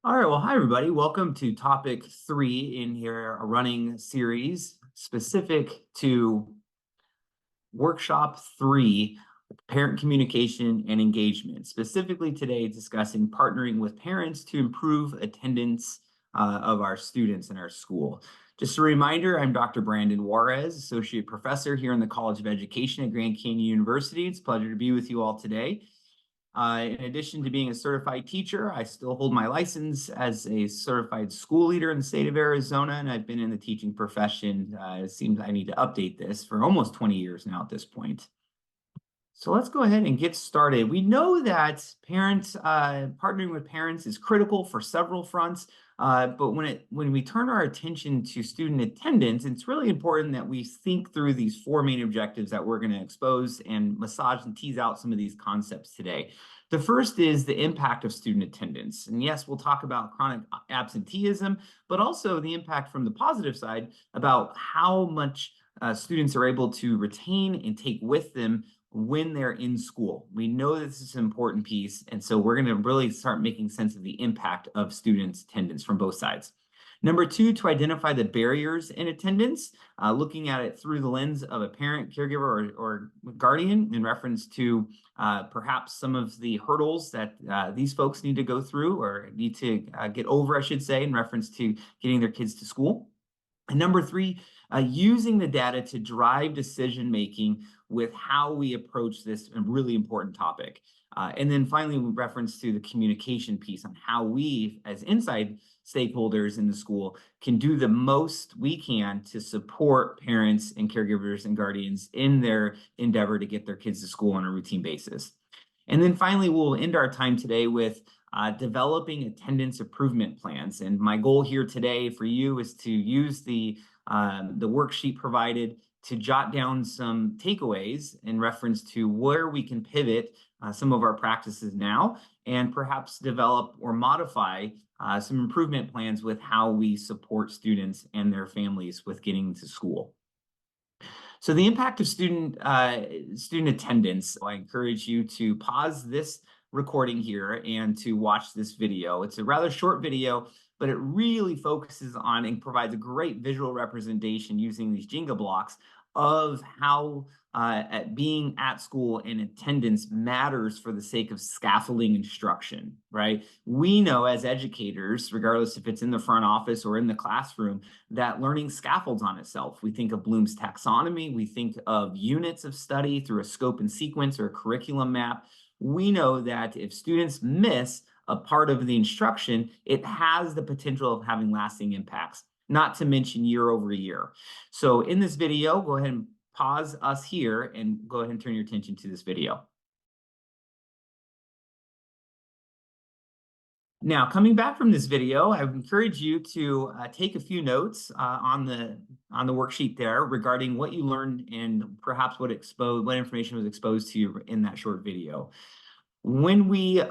All right, well, hi everybody. Welcome to topic 3 in here, a running series specific to workshop 3, parent communication and engagement. Specifically today, discussing partnering with parents to improve attendance of our students in our school. Just a reminder, I'm Dr. Brandon Juarez, Associate Professor here in the College of Education at Grand Canyon University. It's a pleasure to be with you all today. In addition to being a certified teacher, I still hold my license as a certified school leader in the state of Arizona, and I've been in the teaching profession. It seems I need to update this for almost 20 years now at this point. So let's go ahead and get started. We know that partnering with parents is critical for several fronts, but when we turn our attention to student attendance, it's really important that we think through these 4 main objectives that we're going to expose and massage and tease out some of these concepts today. The first is the impact of student attendance. And yes, we'll talk about chronic absenteeism, but also the impact from the positive side about how much students are able to retain and take with them when they're in school. We know this is an important piece, and so we're going to really start making sense of the impact of students' attendance from both sides. Number 2, to identify the barriers in attendance, looking at it through the lens of a parent, caregiver, or guardian in reference to perhaps some of the hurdles that these folks need to go through or need to get over, I should say, in reference to getting their kids to school. And number 3, using the data to drive decision-making with how we approach this really important topic. And then finally, we reference to the communication piece on how we, as inside stakeholders in the school, can do the most we can to support parents and caregivers and guardians in their endeavor to get their kids to school on a routine basis. And then finally, we'll end our time today with developing attendance improvement plans. And my goal here today for you is to use the worksheet provided to jot down some takeaways in reference to where we can pivot some of our practices now and perhaps develop or modify some improvement plans with how we support students and their families with getting to school. So the impact of student attendance, I encourage you to pause this recording here and to watch this video. It's a rather short video, but it really focuses on and provides a great visual representation using these Jenga blocks of how being at school and attendance matters for the sake of scaffolding instruction, right? We know as educators, regardless if it's in the front office or in the classroom, that learning scaffolds on itself. We think of Bloom's taxonomy. We think of units of study through a scope and sequence or a curriculum map. We know that if students miss a part of the instruction, it has the potential of having lasting impacts, not to mention year over year. So in this video, go ahead and pause us here and go ahead and turn your attention to this video. Now, coming back from this video, I would encourage you to take a few notes on the worksheet there regarding what you learned and perhaps what information was exposed to you in that short video. When we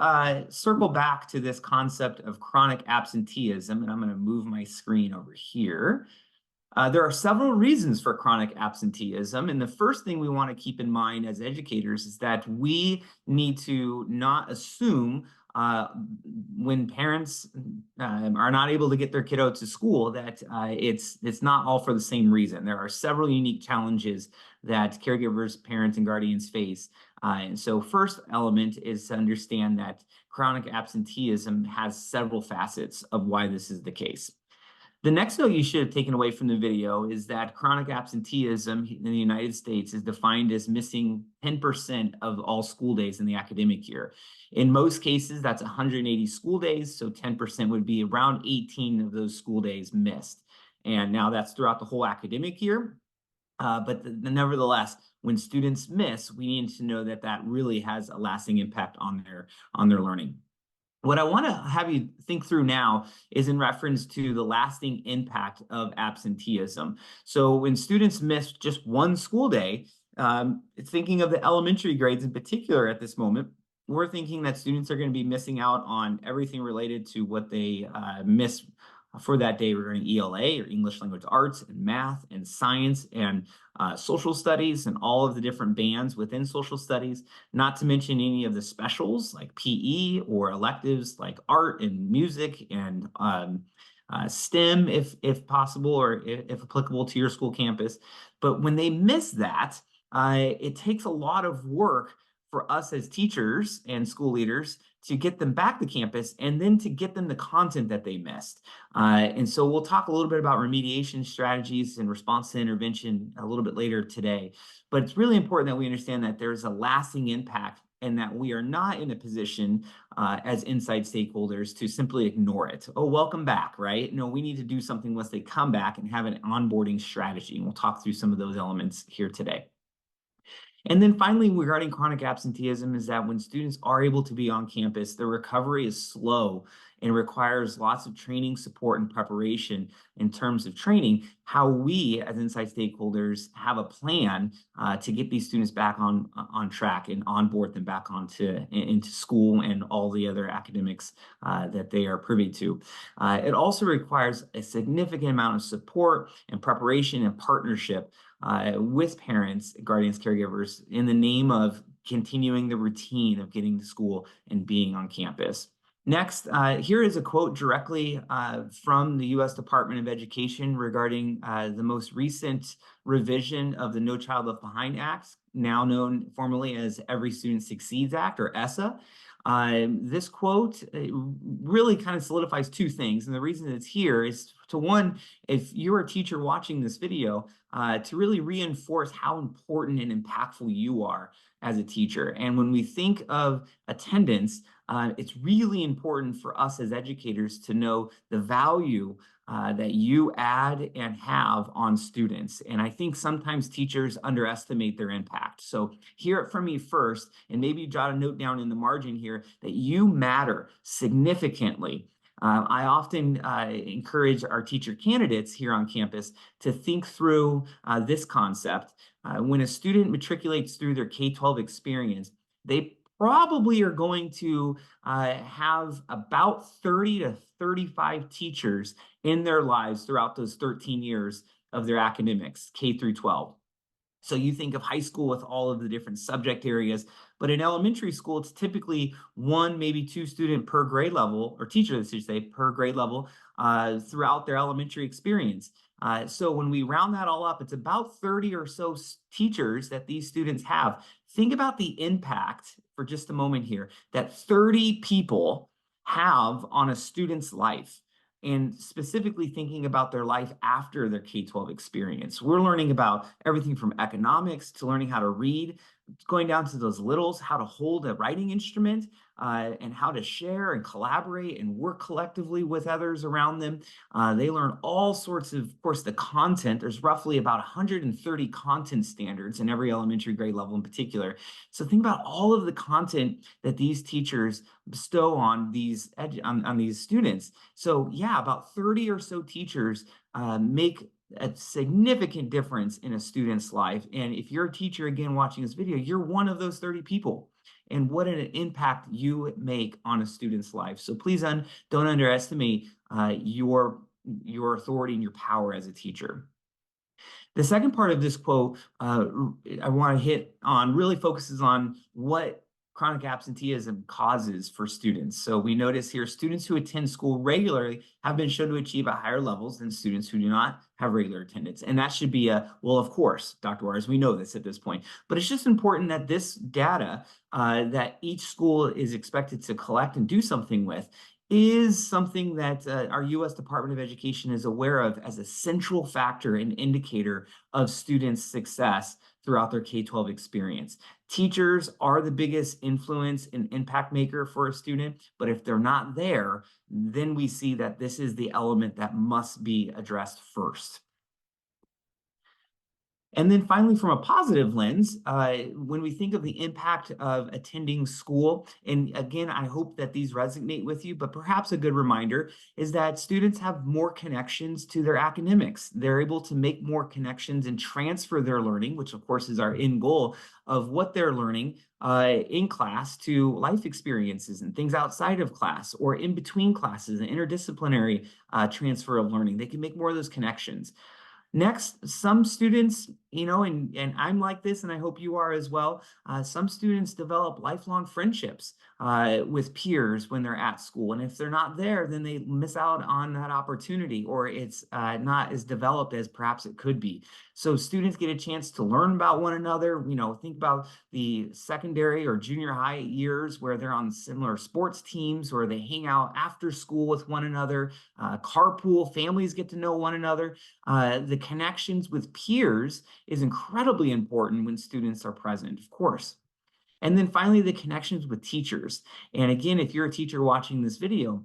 circle back to this concept of chronic absenteeism, and I'm going to move my screen over here, there are several reasons for chronic absenteeism. And the first thing we want to keep in mind as educators is that we need to not assume when parents are not able to get their kiddo to school that it's not all for the same reason. There are several unique challenges that caregivers, parents, and guardians face. And so first element is to understand that chronic absenteeism has several facets of why this is the case. The next note you should have taken away from the video is that chronic absenteeism in the United States is defined as missing 10% of all school days in the academic year. In most cases, that's 180 school days, so 10% would be around 18 of those school days missed. And now that's throughout the whole academic year. But nevertheless, when students miss, we need to know that that really has a lasting impact on their learning. What I want to have you think through now is in reference to the lasting impact of absenteeism. So when students miss just one school day, thinking of the elementary grades in particular at this moment, we're thinking that students are going to be missing out on everything related to what they miss for that day regarding ELA, or English Language Arts, and math and science and social studies, and all of the different bands within social studies, not to mention any of the specials like PE or electives like art and music and STEM, if possible, or if applicable to your school campus. But when they miss that, it takes a lot of work for us as teachers and school leaders to get them back to campus and then to get them the content that they missed. And so we'll talk a little bit about remediation strategies and response to intervention a little bit later today. But it's really important that we understand that there's a lasting impact and that we are not in a position as inside stakeholders to simply ignore it. Oh, welcome back, right? No, we need to do something once they come back and have an onboarding strategy. And we'll talk through some of those elements here today. And then finally, regarding chronic absenteeism, is that when students are able to be on campus, the recovery is slow and requires lots of training, support, and preparation in terms of training, how we as inside stakeholders have a plan to get these students back on track and onboard them back into school and all the other academics that they are privy to. It also requires a significant amount of support and preparation and partnership with parents, guardians, caregivers, in the name of continuing the routine of getting to school and being on campus. Next, here is a quote directly from the U.S. Department of Education regarding the most recent revision of the No Child Left Behind Act, now known formally as Every Student Succeeds Act, or ESSA. This quote really kind of solidifies two things. And the reason it's here is to one, if you're a teacher watching this video, to really reinforce how important and impactful you are as a teacher. And when we think of attendance, it's really important for us as educators to know the value that you add and have on students. And I think sometimes teachers underestimate their impact. So hear it from me first, and maybe jot a note down in the margin here that you matter significantly. I often encourage our teacher candidates here on campus to think through this concept. When a student matriculates through their K-12 experience, they probably are going to have about 30 to 35 teachers in their lives throughout those 13 years of their academics, K through 12. So you think of high school with all of the different subject areas, but in elementary school, it's typically one, maybe two student per grade level, or teacher, I should say, per grade level throughout their elementary experience. So when we round that all up, it's about 30 or so teachers that these students have. Think about the impact for just a moment here that 30 people have on a student's life, and specifically thinking about their life after their K-12 experience. We're learning about everything from economics to learning how to read, going down to those littles, how to hold a writing instrument, and how to share and collaborate and work collectively with others around them. They learn all sorts of course, the content. There's roughly about 130 content standards in every elementary grade level in particular. So think about all of the content that these teachers bestow on these students. So yeah, about 30 or so teachers make a significant difference in a student's life. And if you're a teacher, again, watching this video, you're one of those 30 people. And what an impact you make on a student's life. So please don't underestimate your authority and your power as a teacher. The second part of this quote I want to hit on really focuses on what chronic absenteeism causes for students. So we notice here students who attend school regularly have been shown to achieve at higher levels than students who do not have regular attendance. And that should be well, of course, Dr. Waters, we know this at this point, but it's just important that this data that each school is expected to collect and do something with is something that our U.S. Department of Education is aware of as a central factor and indicator of students' success throughout their K-12 experience. Teachers are the biggest influence and impact maker for a student, but if they're not there, then we see that this is the element that must be addressed first. And then finally, from a positive lens, when we think of the impact of attending school, and again, I hope that these resonate with you, but perhaps a good reminder is that students have more connections to their academics. They're able to make more connections and transfer their learning, which of course is our end goal of what they're learning in class, to life experiences and things outside of class or in between classes, and interdisciplinary transfer of learning. They can make more of those connections. Next, some students, and I'm like this, and I hope you are as well. Some students develop lifelong friendships with peers when they're at school. And if they're not there, then they miss out on that opportunity, or it's not as developed as perhaps it could be. So students get a chance to learn about one another. Think about the secondary or junior high years where they're on similar sports teams, or they hang out after school with one another, carpool, families get to know one another. The connections with peers is incredibly important when students are present, of course. And then finally, the connections with teachers. And again, if you're a teacher watching this video,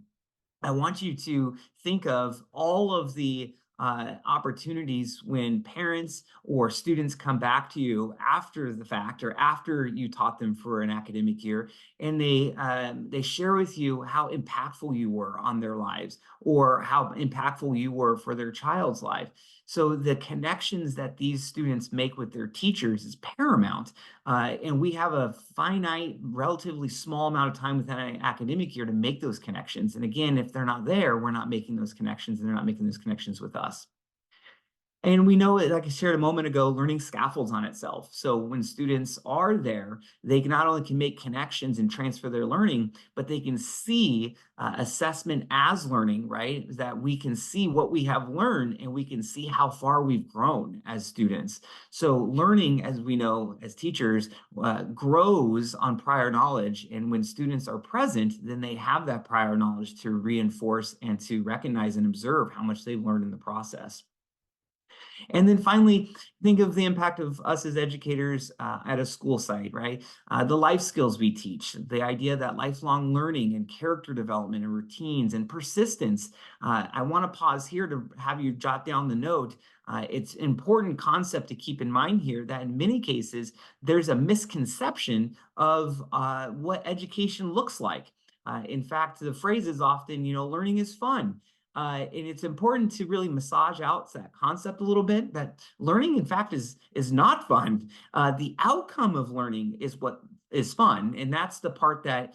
I want you to think of all of the opportunities when parents or students come back to you after the fact, or after you taught them for an academic year, and they share with you how impactful you were on their lives, or how impactful you were for their child's life. So the connections that these students make with their teachers is paramount. And we have a finite, relatively small amount of time within an academic year to make those connections. And again, if they're not there, we're not making those connections, and they're not making those connections with us. And we know, like I shared a moment ago, learning scaffolds on itself. So when students are there, they not only can make connections and transfer their learning, but they can see assessment as learning, right? That we can see what we have learned, and we can see how far we've grown as students. So learning, as we know as teachers, grows on prior knowledge. And when students are present, then they have that prior knowledge to reinforce and to recognize and observe how much they've learned in the process. And then finally, think of the impact of us as educators at a school site, right? The life skills we teach, the idea that lifelong learning and character development and routines and persistence. I want to pause here to have you jot down the note. It's an important concept to keep in mind here that in many cases, there's a misconception of what education looks like. In fact, the phrase is often, learning is fun. And it's important to really massage out that concept a little bit, that learning, in fact, is not fun. The outcome of learning is what is fun, and that's the part that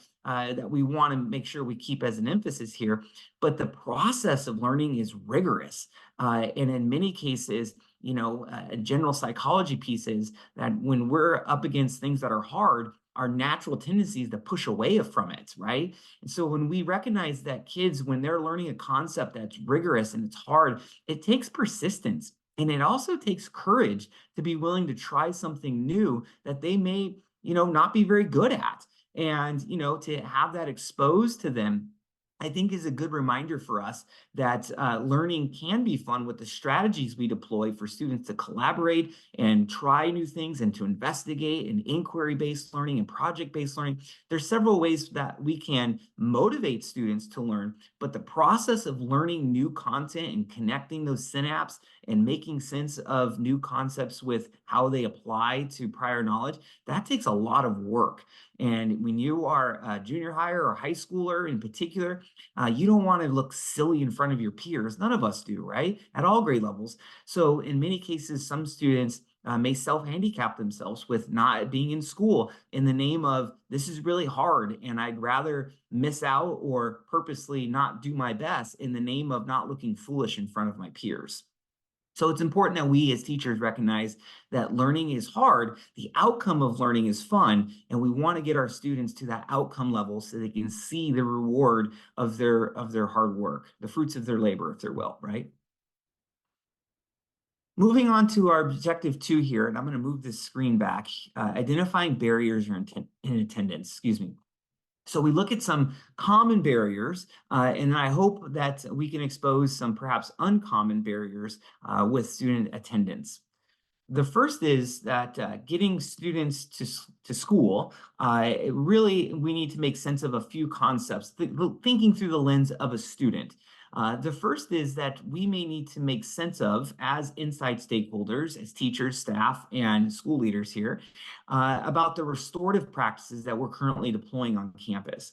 we want to make sure we keep as an emphasis here. But the process of learning is rigorous, and in many cases, general psychology pieces that when we're up against things that are hard, our natural tendency is to push away from it, right? And so when we recognize that kids, when they're learning a concept that's rigorous and it's hard, it takes persistence. And it also takes courage to be willing to try something new that they may, not be very good at. And, to have that exposed to them, I think is a good reminder for us that learning can be fun with the strategies we deploy for students to collaborate and try new things, and to investigate, and inquiry-based learning and project-based learning. There's several ways that we can motivate students to learn, but the process of learning new content and connecting those synapses and making sense of new concepts with how they apply to prior knowledge, that takes a lot of work. And when you are a junior high or a high schooler in particular, you don't want to look silly in front of your peers. None of us do, right? At all grade levels. So in many cases, some students may self-handicap themselves with not being in school in the name of, this is really hard and I'd rather miss out or purposely not do my best in the name of not looking foolish in front of my peers. So it's important that we as teachers recognize that learning is hard, the outcome of learning is fun, and we want to get our students to that outcome level so they can see the reward of their hard work, the fruits of their labor, if they will, right? Moving on to our objective 2 here, and I'm going to move this screen back, identifying barriers in attendance, excuse me. So we look at some common barriers, and I hope that we can expose some perhaps uncommon barriers with student attendance. The first is that getting students to school, really we need to make sense of a few concepts, thinking through the lens of a student. The first is that we may need to make sense of, as inside stakeholders, as teachers, staff, and school leaders here, about the restorative practices that we're currently deploying on campus.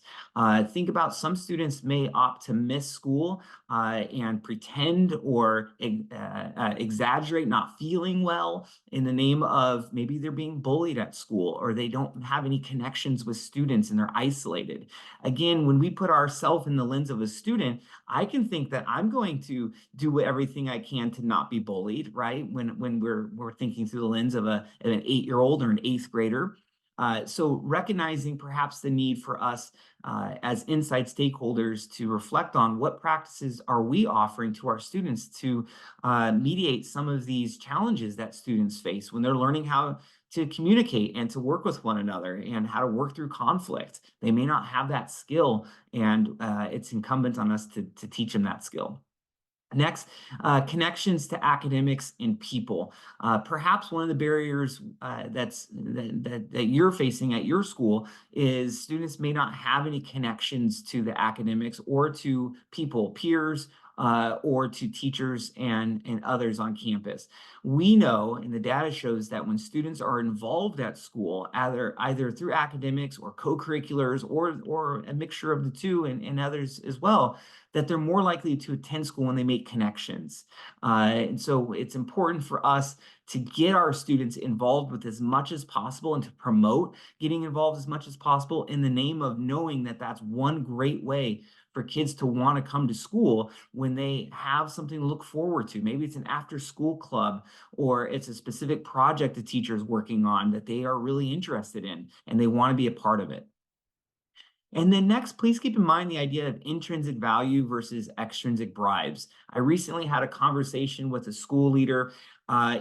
Think about some students may opt to miss school and pretend or exaggerate not feeling well in the name of maybe they're being bullied at school, or they don't have any connections with students and they're isolated. Again, when we put ourselves in the lens of a student, I can think that I'm going to do everything I can to not be bullied, right? When we're thinking through the lens of an 8-year-old or an eighth grader. So recognizing perhaps the need for us as inside stakeholders to reflect on what practices are we offering to our students to mediate some of these challenges that students face when they're learning how to communicate and to work with one another and how to work through conflict. They may not have that skill, and it's incumbent on us to teach them that skill. Next, connections to academics and people. Perhaps one of the barriers that you're facing at your school is students may not have any connections to the academics or to people, peers, or to teachers and others on campus. We know, and the data shows, that when students are involved at school, either through academics or co-curriculars or a mixture of the two and others as well, that they're more likely to attend school when they make connections. And so it's important for us to get our students involved with as much as possible and to promote getting involved as much as possible in the name of knowing that that's one great way for kids to want to come to school when they have something to look forward to. Maybe it's an after-school club, or it's a specific project the teacher's working on that they are really interested in and they want to be a part of it. And then next, please keep in mind the idea of intrinsic value versus extrinsic bribes. I recently had a conversation with a school leader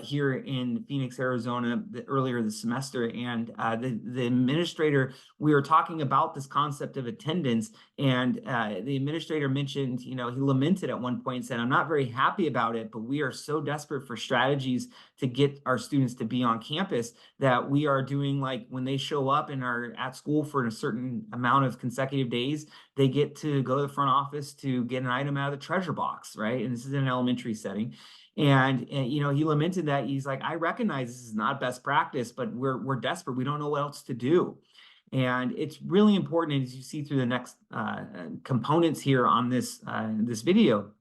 here in Phoenix, Arizona, earlier this semester, and the administrator, we were talking about this concept of attendance, and the administrator mentioned, he lamented at one point and said, "I'm not very happy about it, but we are so desperate for strategies to get our students to be on campus that we are doing, like, when they show up and are at school for a certain amount of consecutive days, they get to go to the front office to get an item out of the treasure box," right? And this is in an elementary setting. And he lamented that. He's like, "I recognize this is not best practice, but we're desperate. We don't know what else to do." And it's really important, as you see through the next components here on this video,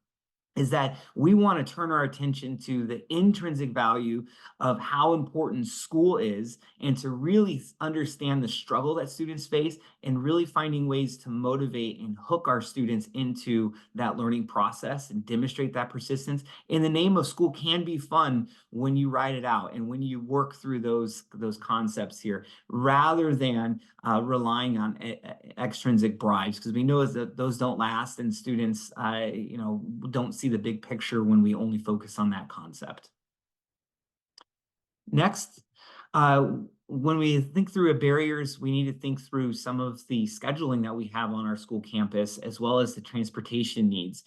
is that we want to turn our attention to the intrinsic value of how important school is, and to really understand the struggle that students face, and really finding ways to motivate and hook our students into that learning process and demonstrate that persistence. In the name of school can be fun when you write it out and when you work through those concepts here, rather than relying on extrinsic bribes, because we know that those don't last, and students don't see the big picture when we only focus on that concept. Next, when we think through barriers, we need to think through some of the scheduling that we have on our school campus, as well as the transportation needs.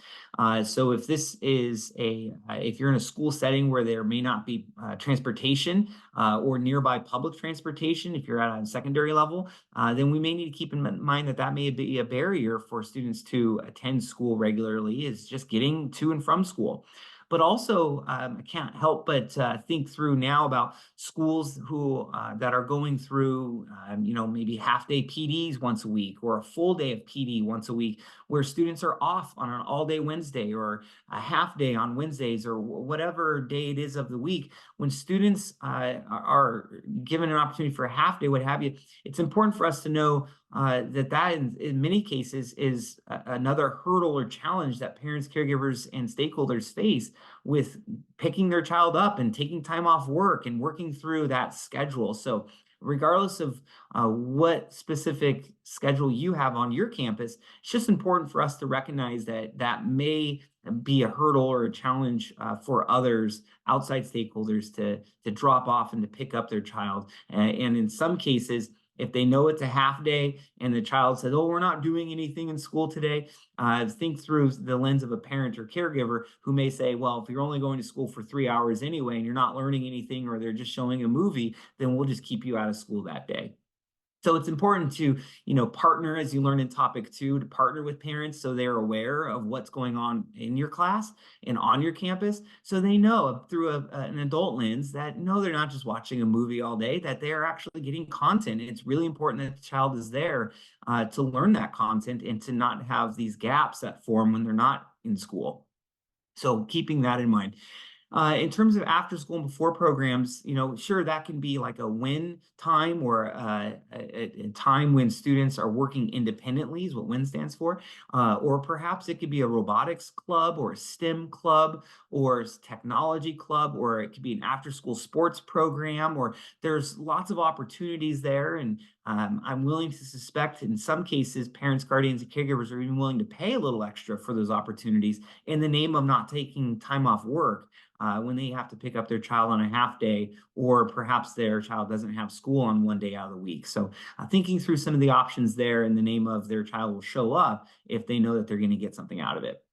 So if this is if you're in a school setting where there may not be transportation or nearby public transportation, if you're at a secondary level, then we may need to keep in mind that that may be a barrier for students to attend school regularly, is just getting to and from school. But also, I can't help but think through now about schools that are going through, maybe half-day PDs once a week, or a full day of PD once a week, where students are off on an all-day Wednesday or a half day on Wednesdays, or whatever day it is of the week. When students are given an opportunity for a half day, what have you, it's important for us to know that in many cases is another hurdle or challenge that parents, caregivers, and stakeholders face with picking their child up and taking time off work and working through that schedule. So regardless of what specific schedule you have on your campus, it's just important for us to recognize that that may be a hurdle or a challenge for others, outside stakeholders, to drop off and to pick up their child. And in some cases, if they know it's a half day and the child says, "Oh, we're not doing anything in school today," think through the lens of a parent or caregiver who may say, "Well, if you're only going to school for 3 hours anyway and you're not learning anything, or they're just showing a movie, then we'll just keep you out of school that day." So it's important to, partner, as you learn in topic 2, to partner with parents so they're aware of what's going on in your class and on your campus, so they know through an adult lens that no, they're not just watching a movie all day, that they are actually getting content. And it's really important that the child is there to learn that content and to not have these gaps that form when they're not in school. So keeping that in mind. In terms of after school and before programs, sure, that can be like a win time or a time when students are working independently is what WIN stands for. Or perhaps it could be a robotics club or a STEM club or technology club, or it could be an after school sports program, or there's lots of opportunities there. And I'm willing to suspect in some cases, parents, guardians, and caregivers are even willing to pay a little extra for those opportunities in the name of not taking time off work when they have to pick up their child on a half day, or perhaps their child doesn't have school on one day out of the week. So thinking through some of the options there in the name of their child will show up if they know that they're going to get something out of it.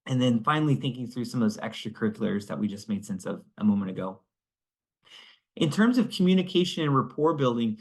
And then finally, thinking through some of those extracurriculars that we just made sense of a moment ago. In terms of communication and rapport building,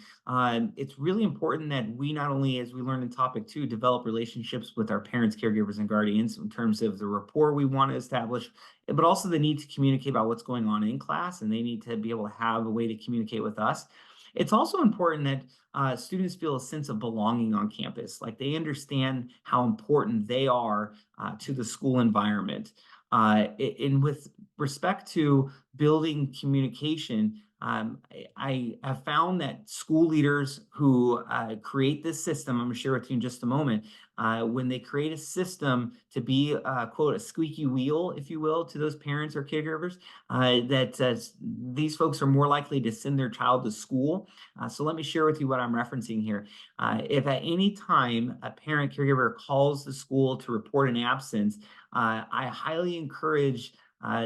it's really important that we not only, as we learned in topic 2, develop relationships with our parents, caregivers, and guardians in terms of the rapport we want to establish, but also the need to communicate about what's going on in class, and they need to be able to have a way to communicate with us. It's also important that students feel a sense of belonging on campus, like they understand how important they are to the school environment. And with respect to building communication, I have found that school leaders who create this system, I'm going to share with you in just a moment, when they create a system to be, quote, a squeaky wheel, if you will, to those parents or caregivers, that these folks are more likely to send their child to school. So let me share with you what I'm referencing here. If at any time a parent caregiver calls the school to report an absence, I highly encourage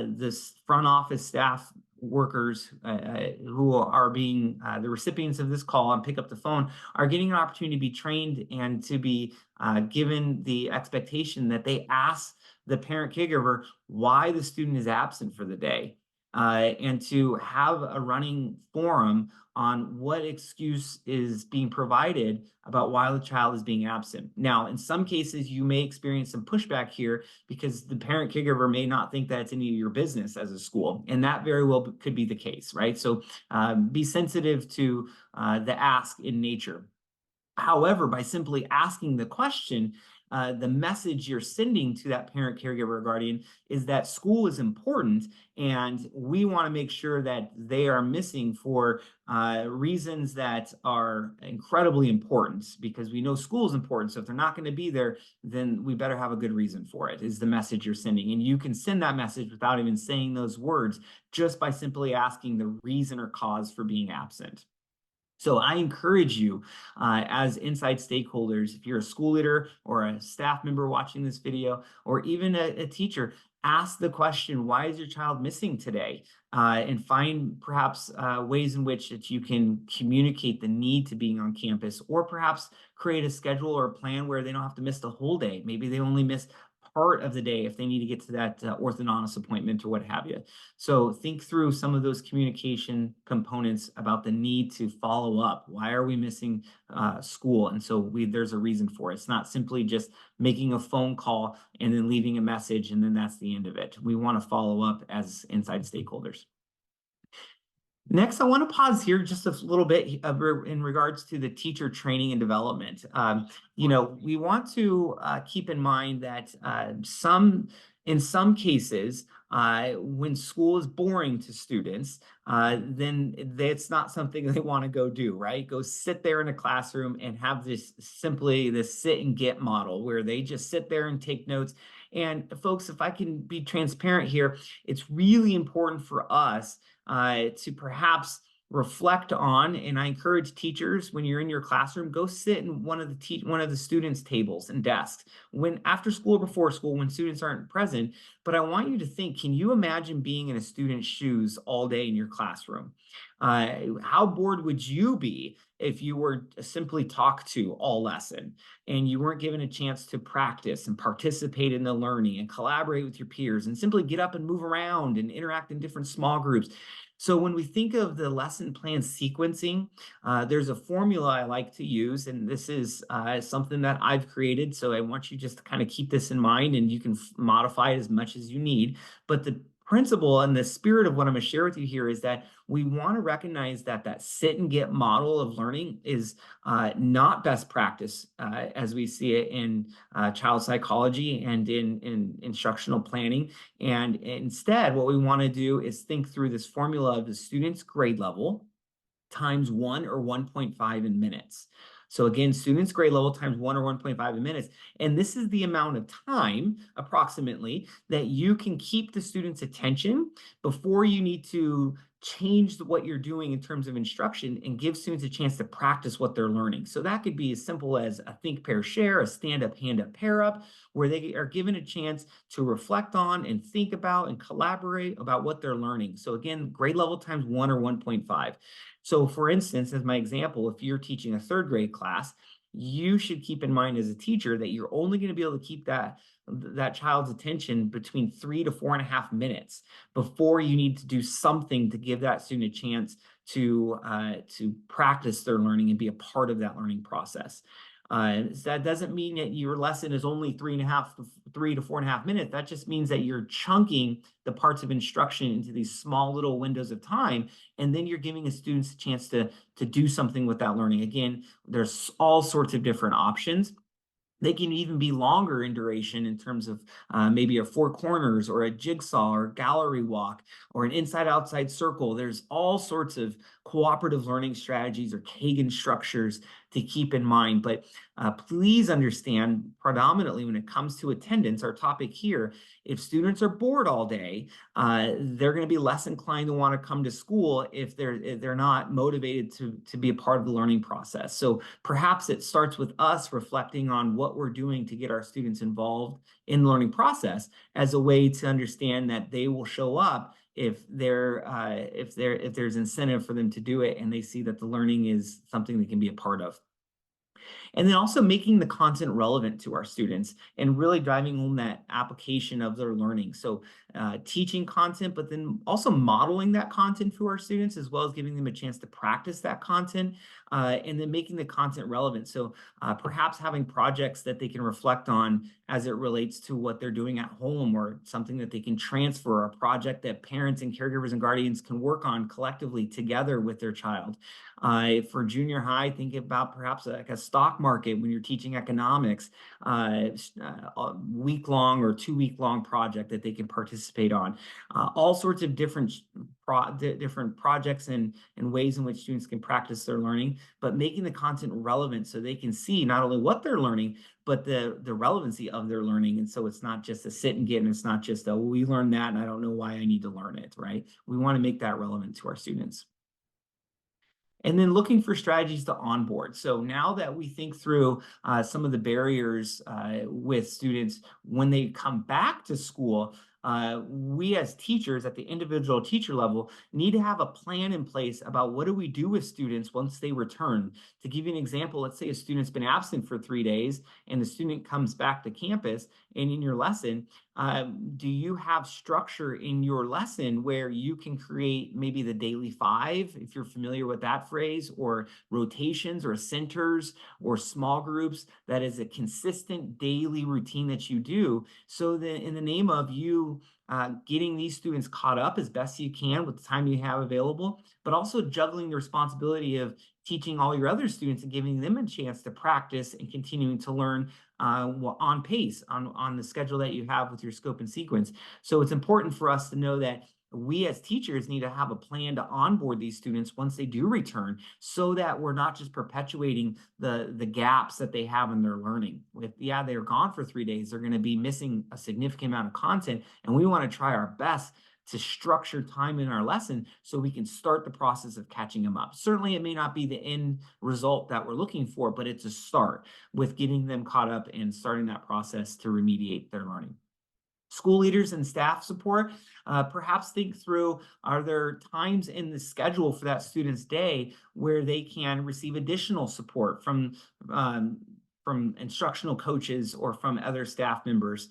this front office staff workers who are being the recipients of this call and pick up the phone are getting an opportunity to be trained and to be given the expectation that they ask the parent caregiver why the student is absent for the day, and to have a running forum on what excuse is being provided about why the child is being absent. Now, in some cases, you may experience some pushback here because the parent caregiver may not think that it's any of your business as a school, and that very well could be the case, right? So be sensitive to the ask in nature. However, by simply asking the question, the message you're sending to that parent, caregiver, or guardian is that school is important, and we want to make sure that they are missing for reasons that are incredibly important, because we know school is important. So if they're not going to be there, then we better have a good reason for it, is the message you're sending. And you can send that message without even saying those words, just by simply asking the reason or cause for being absent. So I encourage you as inside stakeholders, if you're a school leader or a staff member watching this video, or even a teacher, ask the question, why is your child missing today? And find perhaps ways in which that you can communicate the need to being on campus, or perhaps create a schedule or a plan where they don't have to miss the whole day. Maybe they only miss part of the day if they need to get to that orthodontist appointment or what have you. So think through some of those communication components about the need to follow up. Why are we missing school? And so there's a reason for it. It's not simply just making a phone call and then leaving a message and then that's the end of it. We want to follow up as inside stakeholders. Next, I want to pause here just a little bit in regards to the teacher training and development. We want to keep in mind that in some cases, when school is boring to students, then it's not something they want to go do, right? Go sit there in a classroom and have this sit and get model where they just sit there and take notes. And folks, if I can be transparent here, it's really important for us to perhaps reflect on, and I encourage teachers, when you're in your classroom, go sit in one of the students' tables and desks when after school or before school when students aren't present. But I want you to think, can you imagine being in a student's shoes all day in your classroom? How bored would you be if you were simply talked to all lesson and you weren't given a chance to practice and participate in the learning and collaborate with your peers and simply get up and move around and interact in different small groups? So when we think of the lesson plan sequencing, there's a formula I like to use, and this is something that I've created. So I want you just to kind of keep this in mind, and you can modify it as much as you need. But the principle and the spirit of what I'm going to share with you here is that we want to recognize that that sit and get model of learning is not best practice as we see it in child psychology and in instructional planning. And instead, what we want to do is think through this formula of the student's grade level times 1 or 1.5 in minutes. So again, students' grade level times 1 or 1.5 in minutes. And this is the amount of time, approximately, that you can keep the student's attention before you need to change what you're doing in terms of instruction and give students a chance to practice what they're learning. So that could be as simple as a think, pair, share, a stand up, hand up, pair up, where they are given a chance to reflect on and think about and collaborate about what they're learning. So again, grade level times 1 or 1.5. So for instance, as my example, if you're teaching a third grade class, you should keep in mind as a teacher that you're only going to be able to keep that child's attention between 3 to 4.5 minutes before you need to do something to give that student a chance to practice their learning and be a part of that learning process. That doesn't mean that your lesson is only 3 to 4.5 minutes. That just means that you're chunking the parts of instruction into these small little windows of time, and then you're giving the students a chance to do something with that learning. Again, there's all sorts of different options. They can even be longer in duration in terms of maybe a four corners or a jigsaw or a gallery walk or an inside-outside circle. There's all sorts of cooperative learning strategies or Kagan structures to keep in mind. But please understand, predominantly when it comes to attendance, our topic here, if students are bored all day, they're going to be less inclined to want to come to school if they're not motivated to be a part of the learning process. So perhaps it starts with us reflecting on what we're doing to get our students involved in the learning process as a way to understand that they will show up if there's incentive for them to do it and they see that the learning is something they can be a part of. And then also making the content relevant to our students and really driving home that application of their learning. So teaching content, but then also modeling that content to our students, as well as giving them a chance to practice that content, and then making the content relevant. So perhaps having projects that they can reflect on as it relates to what they're doing at home, or something that they can transfer, a project that parents and caregivers and guardians can work on collectively together with their child. For junior high, think about perhaps like a stock market when you're teaching economics, a week-long or 2-week-long project that they can participate on. All sorts of different projects and ways in which students can practice their learning, but making the content relevant so they can see not only what they're learning, but the relevancy of their learning. And so it's not just a sit and get, and it's not just a, well, we learned that and I don't know why I need to learn it, right? We want to make that relevant to our students. And then looking for strategies to onboard. So now that we think through some of the barriers with students when they come back to school, we as teachers at the individual teacher level need to have a plan in place about what do we do with students once they return. To give you an example, let's say a student's been absent for 3 days and the student comes back to campus, and in your lesson, do you have structure in your lesson where you can create maybe the daily 5, if you're familiar with that phrase, or rotations or centers or small groups, that is a consistent daily routine that you do, so that in the name of you getting these students caught up as best you can with the time you have available, but also juggling the responsibility of teaching all your other students and giving them a chance to practice and continuing to learn on pace, on the schedule that you have with your scope and sequence. So it's important for us to know that we as teachers need to have a plan to onboard these students once they do return, so that we're not just perpetuating the gaps that they have in their learning. They're gone for 3 days, they're going to be missing a significant amount of content, and we want to try our best to structure time in our lesson so we can start the process of catching them up. Certainly, it may not be the end result that we're looking for, but it's a start with getting them caught up and starting that process to remediate their learning. School leaders and staff support, perhaps think through, are there times in the schedule for that student's day where they can receive additional support from instructional coaches or from other staff members.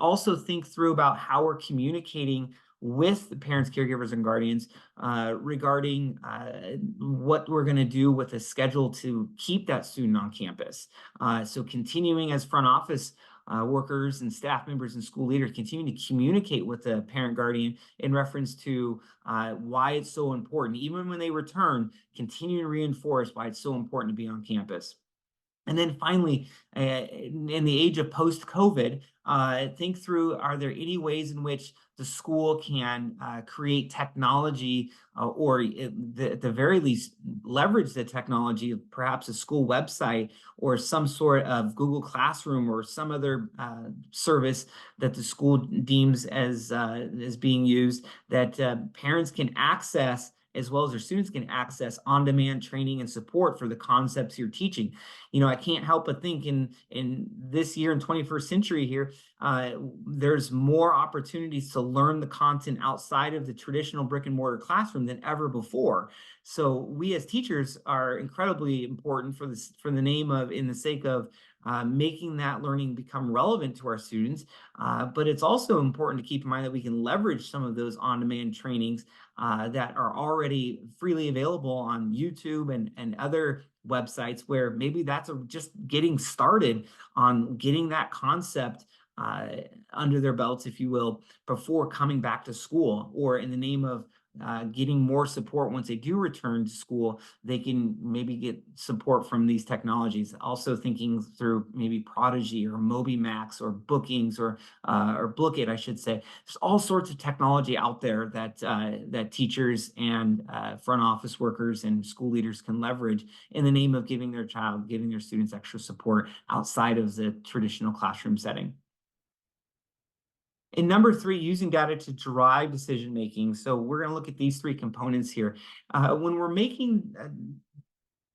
Also think through about how we're communicating with the parents, caregivers, and guardians regarding what we're going to do with a schedule to keep that student on campus. So continuing as front office workers and staff members and school leaders, continuing to communicate with the parent guardian in reference to why it's so important. Even when they return, continue to reinforce why it's so important to be on campus. And then finally, in the age of post-COVID, think through, are there any ways in which the school can create technology or at the very least leverage the technology of perhaps a school website or some sort of Google Classroom or some other service that the school deems as being used that parents can access as well as their students can access on-demand training and support for the concepts you're teaching. I can't help but think in this year in 21st century here, there's more opportunities to learn the content outside of the traditional brick and mortar classroom than ever before. So we as teachers are incredibly important for this, for the name of, in the sake of making that learning become relevant to our students. But it's also important to keep in mind that we can leverage some of those on-demand trainings that are already freely available on YouTube and other websites where maybe that's just getting started on getting that concept under their belts, if you will, before coming back to school, or in the name of getting more support once they do return to school, they can maybe get support from these technologies. Also thinking through maybe Prodigy or MobiMax or Bookings or Bookit, I should say. There's all sorts of technology out there that that teachers and front office workers and school leaders can leverage in the name of giving their students extra support outside of the traditional classroom setting. And number three, using data to drive decision making. So we're going to look at these three components here. When we're making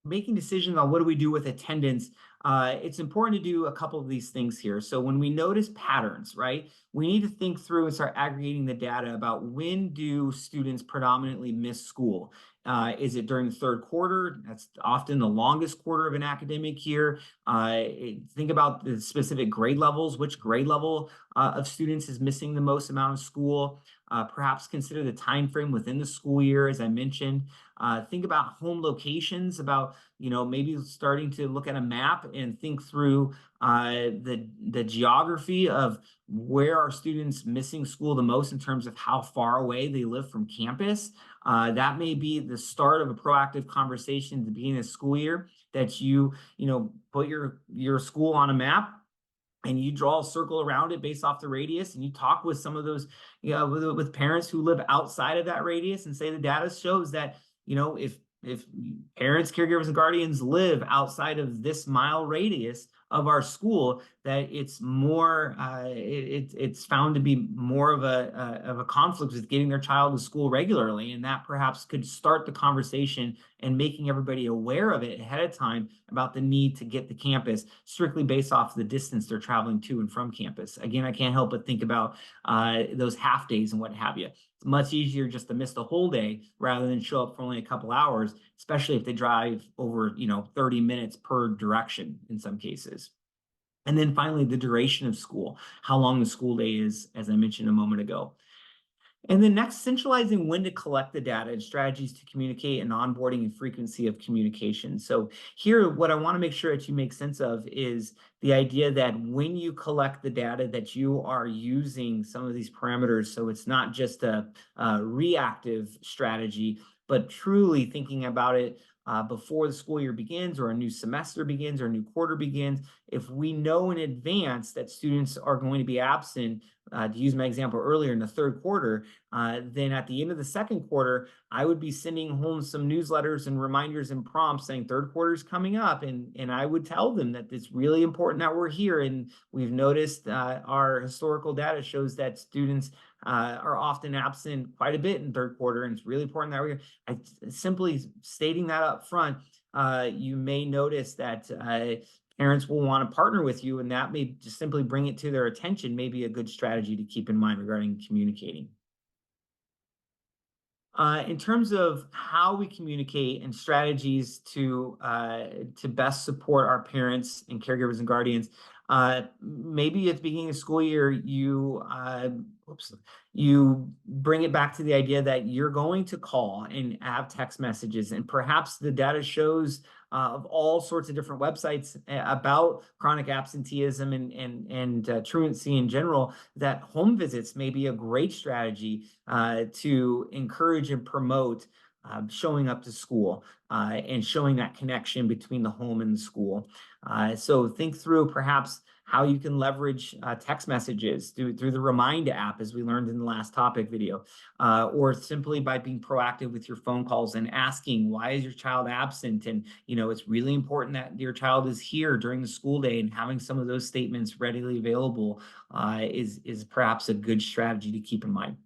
decisions on what do we do with attendance, it's important to do a couple of these things here. So when we notice patterns, right, we need to think through and start aggregating the data about when do students predominantly miss school. Is it during the third quarter? That's often the longest quarter of an academic year. Think about the specific grade levels. Which grade level of students is missing the most amount of school? Perhaps consider the time frame within the school year, as I mentioned. Think about home locations, about maybe starting to look at a map and think through the geography of where are students missing school the most in terms of how far away they live from campus. That may be the start of a proactive conversation at the beginning of the school year, that you put your school on a map and you draw a circle around it based off the radius, and you talk with some of those, with parents who live outside of that radius and say the data shows that, if parents, caregivers, and guardians live outside of this mile radius of our school, that it's more, it's found to be more of a conflict with getting their child to school regularly, and that perhaps could start the conversation and making everybody aware of it ahead of time about the need to get to campus, strictly based off the distance they're traveling to and from campus. Again, I can't help but think about those half days and what have you. It's much easier just to miss the whole day rather than show up for only a couple hours, especially if they drive over 30 minutes per direction in some cases. And then finally, the duration of school, how long the school day is, as I mentioned a moment ago. And then next, centralizing when to collect the data and strategies to communicate, and onboarding and frequency of communication. So here, what I want to make sure that you make sense of is the idea that when you collect the data, that you are using some of these parameters. So it's not just a reactive strategy, but truly thinking about it before the school year begins, or a new semester begins, or a new quarter begins. If we know in advance that students are going to be absent, to use my example earlier, in the third quarter, then at the end of the second quarter, I would be sending home some newsletters and reminders and prompts saying third quarter is coming up. And I would tell them that it's really important that we're here. And we've noticed our historical data shows that students are often absent quite a bit in third quarter. And it's really important that we're here. Simply stating that up front, you may notice that parents will want to partner with you, and that may just simply bring it to their attention, may be a good strategy to keep in mind regarding communicating. In terms of how we communicate and strategies to best support our parents and caregivers and guardians, maybe at the beginning of the school year, you bring it back to the idea that you're going to call and have text messages, and perhaps the data shows of all sorts of different websites about chronic absenteeism and truancy in general, that home visits may be a great strategy to encourage and promote showing up to school and showing that connection between the home and the school. So think through perhaps how you can leverage text messages through the Remind app, as we learned in the last topic video, or simply by being proactive with your phone calls and asking, why is your child absent? And, it's really important that your child is here during the school day, and having some of those statements readily available is perhaps a good strategy to keep in mind.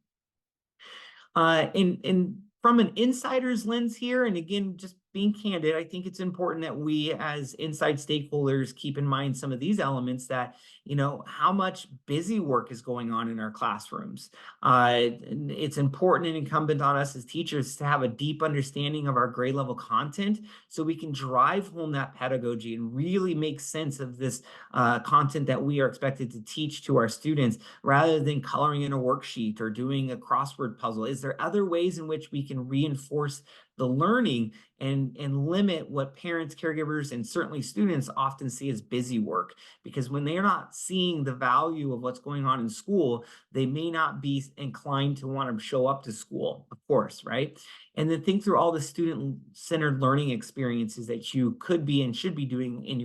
And from an insider's lens here, and again, just being candid, I think it's important that we as inside stakeholders keep in mind some of these elements, that, how much busy work is going on in our classrooms. It's important and incumbent on us as teachers to have a deep understanding of our grade level content, so we can drive home that pedagogy and really make sense of this content that we are expected to teach to our students, rather than coloring in a worksheet or doing a crossword puzzle. Is there other ways in which we can reinforce the learning and limit what parents, caregivers, and certainly students often see as busy work? Because when they're not seeing the value of what's going on in school, they may not be inclined to want to show up to school, of course, right? And then think through all the student-centered learning experiences that you could be and should be doing in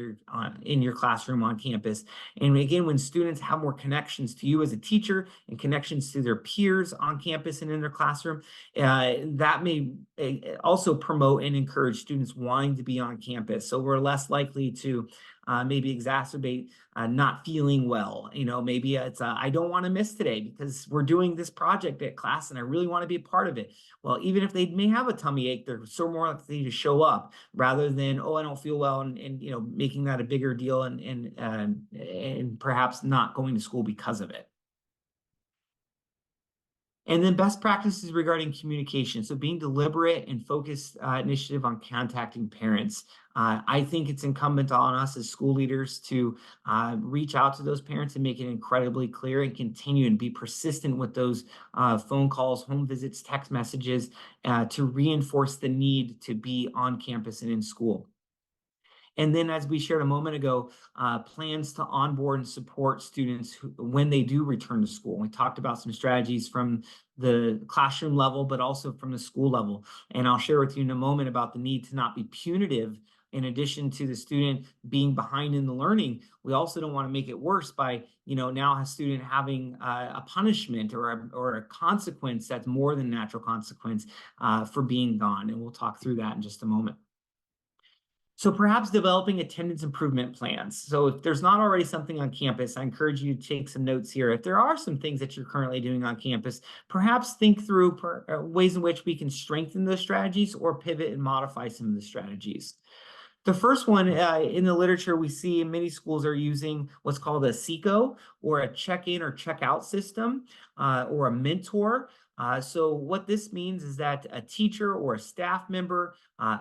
your classroom on campus. And again, when students have more connections to you as a teacher and connections to their peers on campus and in their classroom, that may also promote and encourage students wanting to be on campus. So we're less likely to maybe exacerbate not feeling well. Maybe it's I don't want to miss today because we're doing this project at class and I really want to be a part of it. Well, even if they may have a tummy ache, they're so more likely to show up, rather than, oh, I don't feel well, and making that a bigger deal and perhaps not going to school because of it. And then best practices regarding communication. So being deliberate and focused initiative on contacting parents. I think it's incumbent on us as school leaders to reach out to those parents and make it incredibly clear, and continue and be persistent with those phone calls, home visits, text messages to reinforce the need to be on campus and in school. And then, as we shared a moment ago, plans to onboard and support students when they do return to school. We talked about some strategies from the classroom level, but also from the school level. And I'll share with you in a moment about the need to not be punitive. In addition to the student being behind in the learning, we also don't want to make it worse by, now a student having a punishment or a consequence that's more than natural consequence for being gone. And we'll talk through that in just a moment. So perhaps developing attendance improvement plans. So if there's not already something on campus, I encourage you to take some notes here. If there are some things that you're currently doing on campus, perhaps think through ways in which we can strengthen those strategies or pivot and modify some of the strategies. The first one in the literature, we see many schools are using what's called a CECO, or a check-in or check-out system, or a mentor. So what this means is that a teacher or a staff member,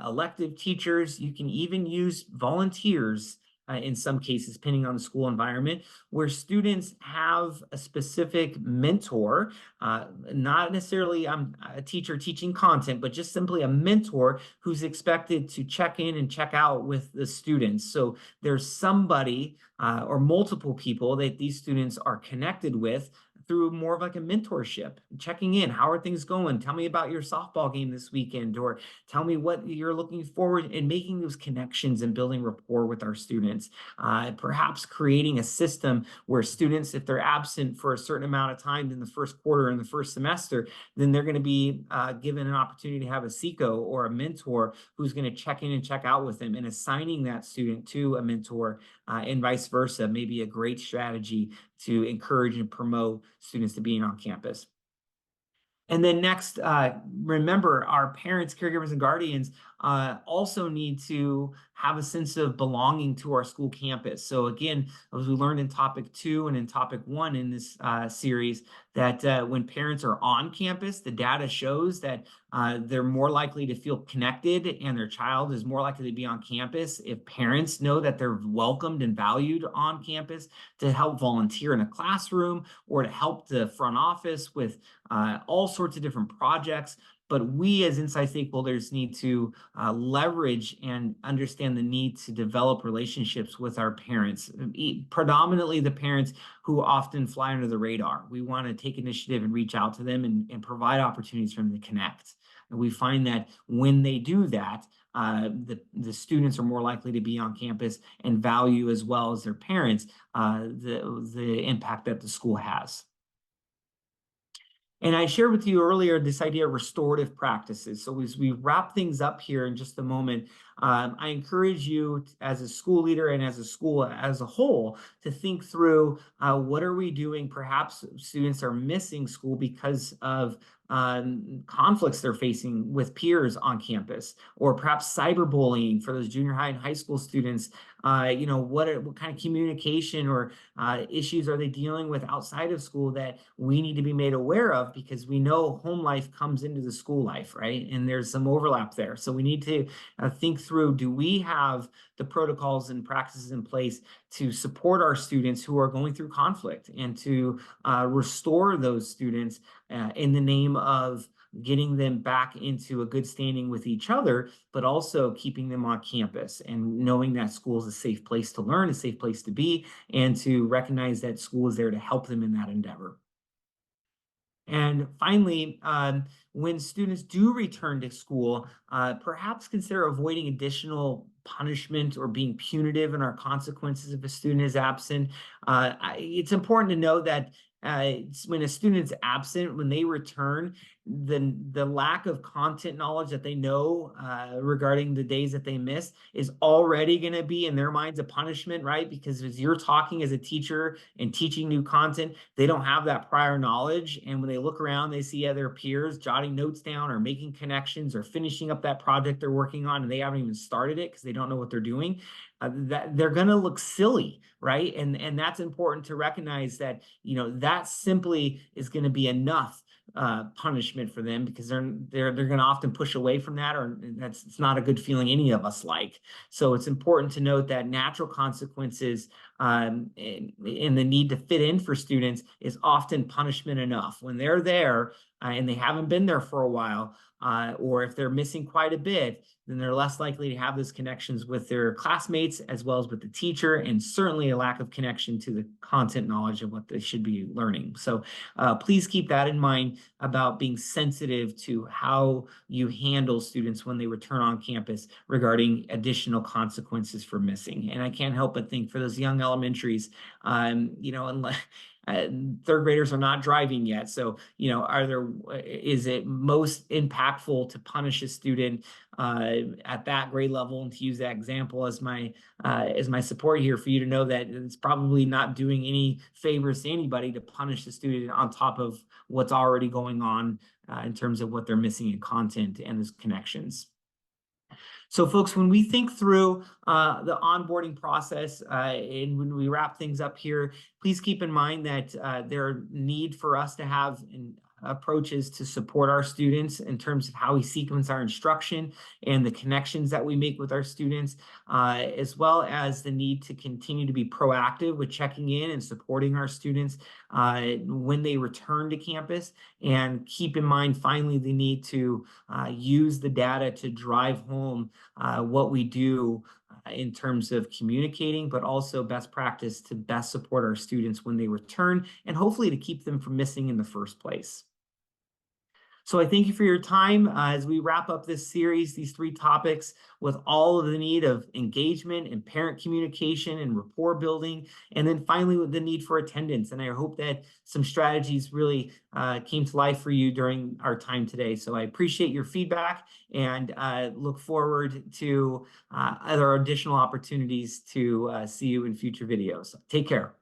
elective teachers, you can even use volunteers in some cases, depending on the school environment, where students have a specific mentor, not necessarily I'm a teacher teaching content, but just simply a mentor who's expected to check in and check out with the students. So there's somebody or multiple people that these students are connected with through more of like a mentorship, checking in. How are things going? Tell me about your softball game this weekend, or tell me what you're looking forward, and making those connections and building rapport with our students. Perhaps creating a system where students, if they're absent for a certain amount of time in the first quarter in the first semester, then they're going to be given an opportunity to have a CECO or a mentor who's going to check in and check out with them, and assigning that student to a mentor and vice versa may be a great strategy to encourage and promote students to being on campus. And then next, remember, our parents, caregivers, and guardians also need to have a sense of belonging to our school campus. So again, as we learned in topic 2 and in topic 1 in this series, that when parents are on campus, the data shows that they're more likely to feel connected and their child is more likely to be on campus if parents know that they're welcomed and valued on campus to help volunteer in a classroom or to help the front office with all sorts of different projects. But we as inside stakeholders need to leverage and understand the need to develop relationships with our parents, predominantly the parents who often fly under the radar. We want to take initiative and reach out to them and provide opportunities for them to connect. And we find that when they do that, the students are more likely to be on campus and value, as well as their parents, the impact that the school has. And I shared with you earlier this idea of restorative practices. So as we wrap things up here in just a moment, I encourage you as a school leader and as a school as a whole to think through what are we doing. Perhaps students are missing school because of conflicts they're facing with peers on campus, or perhaps cyberbullying for those junior high and high school students. What kind of communication or issues are they dealing with outside of school that we need to be made aware of, because we know home life comes into the school life, right? And there's some overlap there. So we need to think through, do we have the protocols and practices in place to support our students who are going through conflict and to restore those students in the name of getting them back into a good standing with each other, but also keeping them on campus and knowing that school is a safe place to learn, a safe place to be, and to recognize that school is there to help them in that endeavor. And finally, when students do return to school, perhaps consider avoiding additional punishment or being punitive in our consequences if a student is absent. It's important to know that when a student is absent, when they return, then the lack of content knowledge that they know regarding the days that they missed is already going to be in their minds a punishment, right? Because as you're talking as a teacher and teaching new content, they don't have that prior knowledge. And when they look around, they see other peers jotting notes down or making connections or finishing up that project they're working on, and they haven't even started it because they don't know what they're doing. That they're going to look silly, right? And that's important to recognize that, that simply is going to be enough punishment for them, because they're going to often push away from that, or it's not a good feeling any of us like. So it's important to note that natural consequences and the need to fit in for students is often punishment enough. When they're there and they haven't been there for a while, or if they're missing quite a bit, then they're less likely to have those connections with their classmates as well as with the teacher, and certainly a lack of connection to the content knowledge of what they should be learning. So please keep that in mind about being sensitive to how you handle students when they return on campus regarding additional consequences for missing. And I can't help but think for those young elementaries, unless third graders are not driving yet. So, is it most impactful to punish a student at that grade level? And to use that example as my support here for you to know that it's probably not doing any favors to anybody to punish the student on top of what's already going on in terms of what they're missing in content and those connections. So folks, when we think through the onboarding process and when we wrap things up here, please keep in mind that there are need for us to have approaches to support our students in terms of how we sequence our instruction and the connections that we make with our students, as well as the need to continue to be proactive with checking in and supporting our students when they return to campus. And keep in mind, finally, the need to use the data to drive home what we do in terms of communicating, but also best practice to best support our students when they return, and hopefully to keep them from missing in the first place. So I thank you for your time as we wrap up this series, these 3 topics, with all of the need of engagement and parent communication and rapport building, and then finally with the need for attendance. And I hope that some strategies really came to life for you during our time today. So I appreciate your feedback and look forward to other additional opportunities to see you in future videos. Take care.